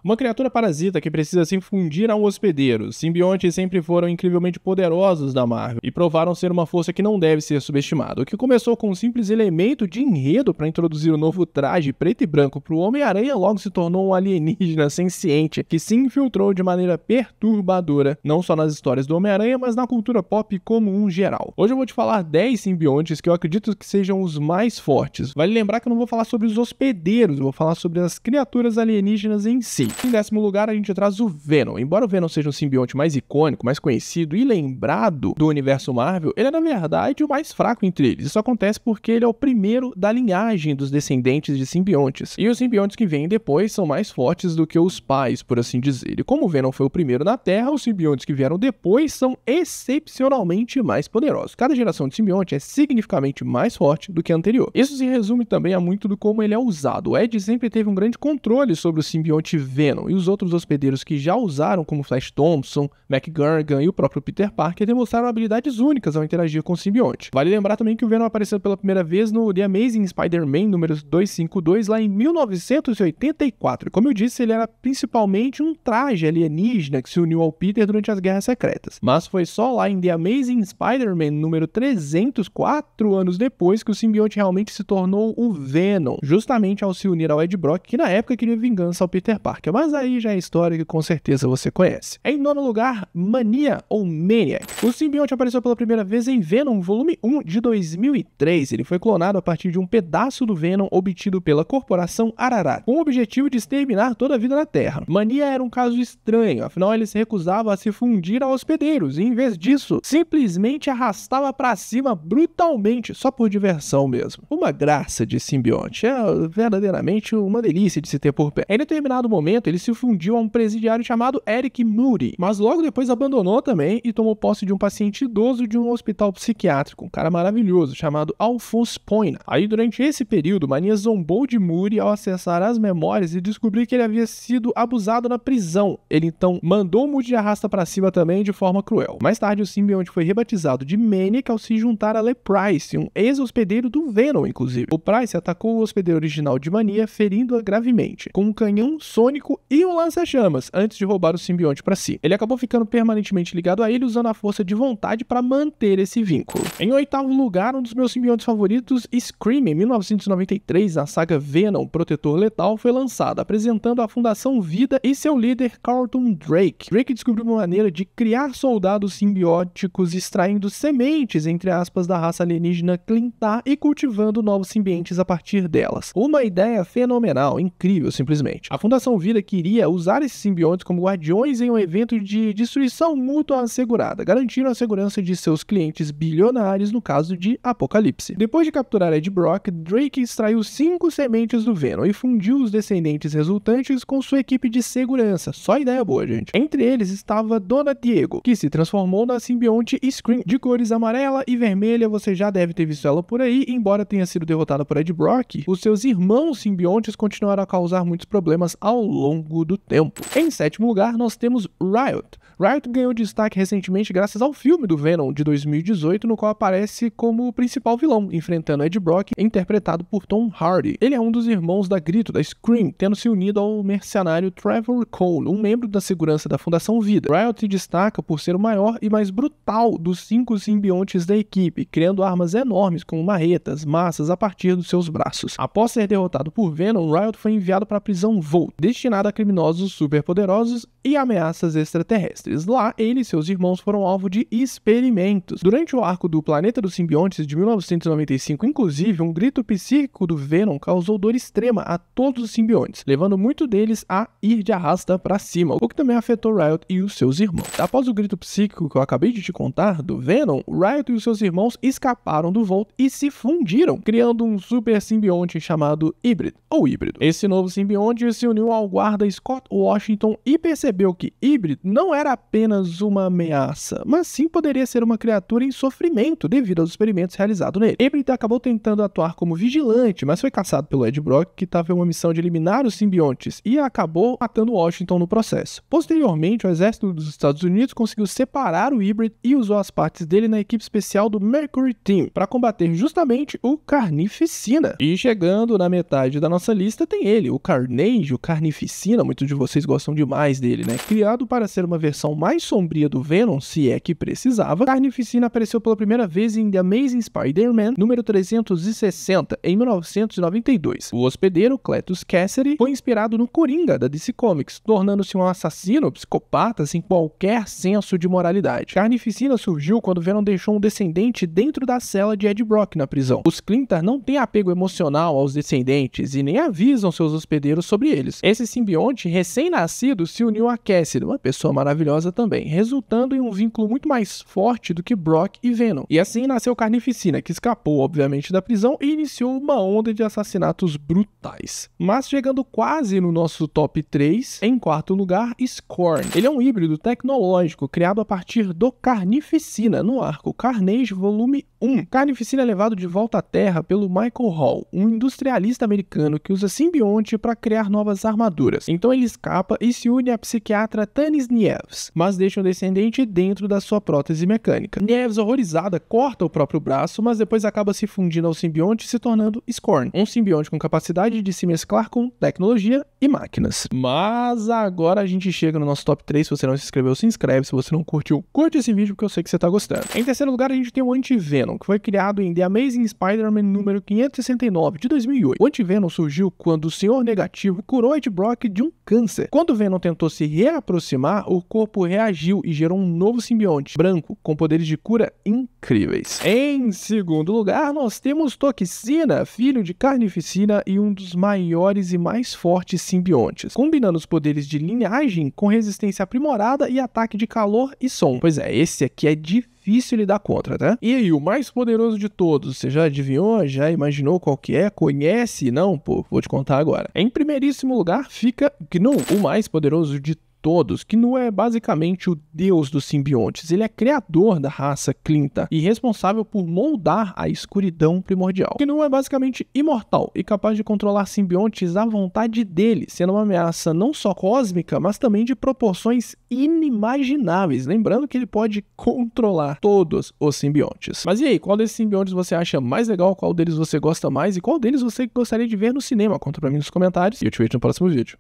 Uma criatura parasita que precisa se infundir a um hospedeiro. Simbiontes sempre foram incrivelmente poderosos da Marvel e provaram ser uma força que não deve ser subestimada. O que começou com um simples elemento de enredo para introduzir o novo traje preto e branco para o Homem-Aranha logo se tornou um alienígena senciente que se infiltrou de maneira perturbadora, não só nas histórias do Homem-Aranha, mas na cultura pop como um geral. Hoje eu vou te falar 10 simbiontes que eu acredito que sejam os mais fortes. Vale lembrar que eu não vou falar sobre os hospedeiros, eu vou falar sobre as criaturas alienígenas em si. Em 10º lugar, a gente traz o Venom. Embora o Venom seja um simbionte mais icônico, mais conhecido e lembrado do universo Marvel, ele é na verdade o mais fraco entre eles. Isso acontece porque ele é o primeiro da linhagem dos descendentes de simbiontes. E os simbiontes que vêm depois são mais fortes do que os pais, por assim dizer. E como o Venom foi o primeiro na Terra, os simbiontes que vieram depois são excepcionalmente mais poderosos. Cada geração de simbionte é significativamente mais forte do que a anterior. Isso se resume também a muito do como ele é usado. O Ed sempre teve um grande controle sobre o simbionte Venom, e os outros hospedeiros que já usaram, como Flash Thompson, McGurgan e o próprio Peter Parker, demonstraram habilidades únicas ao interagir com o simbionte. Vale lembrar também que o Venom apareceu pela primeira vez no The Amazing Spider-Man número 252, lá em 1984. Como eu disse, ele era principalmente um traje alienígena que se uniu ao Peter durante as Guerras Secretas. Mas foi só lá em The Amazing Spider-Man número 300, 4 anos depois, que o simbionte realmente se tornou o Venom, justamente ao se unir ao Ed Brock, que na época queria vingança ao Peter Parker. Mas aí já é história que com certeza você conhece. Em 9º lugar, Mania ou Maniac. O simbionte apareceu pela primeira vez em Venom volume 1 de 2003. Ele foi clonado a partir de um pedaço do Venom obtido pela corporação Ararat, com o objetivo de exterminar toda a vida na Terra. Mania era um caso estranho, afinal ele se recusava a se fundir a hospedeiros e em vez disso, simplesmente arrastava pra cima brutalmente, só por diversão mesmo. Uma graça de simbionte, é verdadeiramente uma delícia de se ter por perto. Em determinado momento, ele se fundiu a um presidiário chamado Eric Moody, mas logo depois abandonou também e tomou posse de um paciente idoso de um hospital psiquiátrico, um cara maravilhoso, chamado Alphonse Poina. Aí, durante esse período, Mania zombou de Moody ao acessar as memórias e descobrir que ele havia sido abusado na prisão. Ele então mandou Moody de arrasta pra cima também de forma cruel. Mais tarde, o simbionte foi rebatizado de Maniac ao se juntar a Lee Price, um ex-hospedeiro do Venom, inclusive. O Price atacou o hospedeiro original de Mania, ferindo-a gravemente, com um canhão sônico e um lança-chamas, antes de roubar o simbionte pra si. Ele acabou ficando permanentemente ligado a ele, usando a força de vontade para manter esse vínculo. Em 8º lugar, um dos meus simbiontes favoritos, Scream, em 1993, a saga Venom, Protetor Letal, foi lançada, apresentando a Fundação Vida e seu líder, Carlton Drake. Drake descobriu uma maneira de criar soldados simbióticos extraindo sementes, entre aspas, da raça alienígena Clintar e cultivando novos simbiontes a partir delas. Uma ideia fenomenal, incrível simplesmente. A Fundação Vida queria usar esses simbiontes como guardiões em um evento de destruição mútua assegurada, garantindo a segurança de seus clientes bilionários no caso de Apocalipse. Depois de capturar Ed Brock, Drake extraiu 5 sementes do Venom e fundiu os descendentes resultantes com sua equipe de segurança. Só ideia boa, gente. Entre eles estava Dona Diego, que se transformou na simbionte Scream, de cores amarela e vermelha. Você já deve ter visto ela por aí. Embora tenha sido derrotada por Ed Brock, os seus irmãos simbiontes continuaram a causar muitos problemas ao longo do tempo. Em 7º lugar, nós temos Riot. Riot ganhou destaque recentemente graças ao filme do Venom de 2018, no qual aparece como principal vilão, enfrentando Ed Brock, interpretado por Tom Hardy. Ele é um dos irmãos da Grito, da Scream, tendo se unido ao mercenário Trevor Cole, um membro da segurança da Fundação Vida. Riot se destaca por ser o maior e mais brutal dos 5 simbiontes da equipe, criando armas enormes como marretas, massas a partir dos seus braços. Após ser derrotado por Venom, Riot foi enviado para a prisão Vault, destinada a criminosos superpoderosos e ameaças extraterrestres. Lá, ele e seus irmãos foram alvo de experimentos. Durante o arco do Planeta dos Simbiontes de 1995, inclusive, um grito psíquico do Venom causou dor extrema a todos os simbiontes, levando muito deles a ir de arrasta pra cima, o que também afetou Riot e os seus irmãos. Após o grito psíquico que eu acabei de te contar do Venom, Riot e os seus irmãos escaparam do Vault e se fundiram, criando um super simbionte chamado Hybrid, ou Híbrido. Esse novo simbionte se uniu ao guarda Scott Washington e percebeu que Hybrid não era apenas uma ameaça, mas sim poderia ser uma criatura em sofrimento devido aos experimentos realizados nele. Hybrid acabou tentando atuar como vigilante, mas foi caçado pelo Ed Brock, que estava em uma missão de eliminar os simbiontes, e acabou matando Washington no processo. Posteriormente, o exército dos Estados Unidos conseguiu separar o Hybrid e usou as partes dele na equipe especial do Mercury Team para combater justamente o Carnificina. E chegando na metade da nossa lista tem ele, o Carnage, o Carnificina, Carnificina, muitos de vocês gostam demais dele, né? Criado para ser uma versão mais sombria do Venom, se é que precisava, Carnificina apareceu pela primeira vez em The Amazing Spider-Man número 360, em 1992. O hospedeiro, Cletus Kasady, foi inspirado no Coringa da DC Comics, tornando-se um assassino psicopata sem qualquer senso de moralidade. Carnificina surgiu quando Venom deixou um descendente dentro da cela de Ed Brock na prisão. Os Clintar não têm apego emocional aos descendentes e nem avisam seus hospedeiros sobre eles. Esse simbionte recém-nascido se uniu a Kasady, uma pessoa maravilhosa também, resultando em um vínculo muito mais forte do que Brock e Venom. E assim nasceu Carnificina, que escapou, obviamente, da prisão e iniciou uma onda de assassinatos brutais. Mas chegando quase no nosso top 3, em quarto lugar, Scorn. Ele é um híbrido tecnológico criado a partir do Carnificina, no arco Carnage Volume 1. Carnificina é levado de volta à Terra pelo Michael Hall, um industrialista americano que usa simbionte para criar novas armaduras. Então ele escapa e se une à psiquiatra Tanis Nieves, mas deixa um descendente dentro da sua prótese mecânica. Nieves, horrorizada, corta o próprio braço, mas depois acaba se fundindo ao simbionte e se tornando Scorn, um simbionte com capacidade de se mesclar com tecnologia e máquinas. Mas agora a gente chega no nosso top 3. Se você não se inscreveu, se inscreve. Se você não curtiu, curte esse vídeo porque eu sei que você tá gostando. Em terceiro lugar, a gente tem o Anti-Venom, que foi criado em The Amazing Spider-Man número 569, de 2008. O Anti-Venom surgiu quando o Senhor Negativo curou Ed Brock de um câncer. Quando o Venom tentou se reaproximar, o corpo reagiu e gerou um novo simbionte, branco, com poderes de cura incríveis. Em segundo lugar, nós temos Toxina, filho de Carnificina e um dos maiores e mais fortes simbiontes, combinando os poderes de linhagem com resistência aprimorada e ataque de calor e som. Pois é, esse aqui é difícil lidar contra, tá? E aí, o mais poderoso de todos, você já adivinhou? Já imaginou qual que é? Conhece? Não? Pô, vou te contar agora. Em primeiríssimo lugar fica Gnu, o mais poderoso de todos, que não é basicamente o deus dos simbiontes. Ele é criador da raça Clintar e responsável por moldar a escuridão primordial. Que não é basicamente imortal e capaz de controlar simbiontes à vontade dele, sendo uma ameaça não só cósmica, mas também de proporções inimagináveis. Lembrando que ele pode controlar todos os simbiontes. Mas e aí, qual desses simbiontes você acha mais legal? Qual deles você gosta mais? E qual deles você gostaria de ver no cinema? Conta pra mim nos comentários e eu te vejo no próximo vídeo.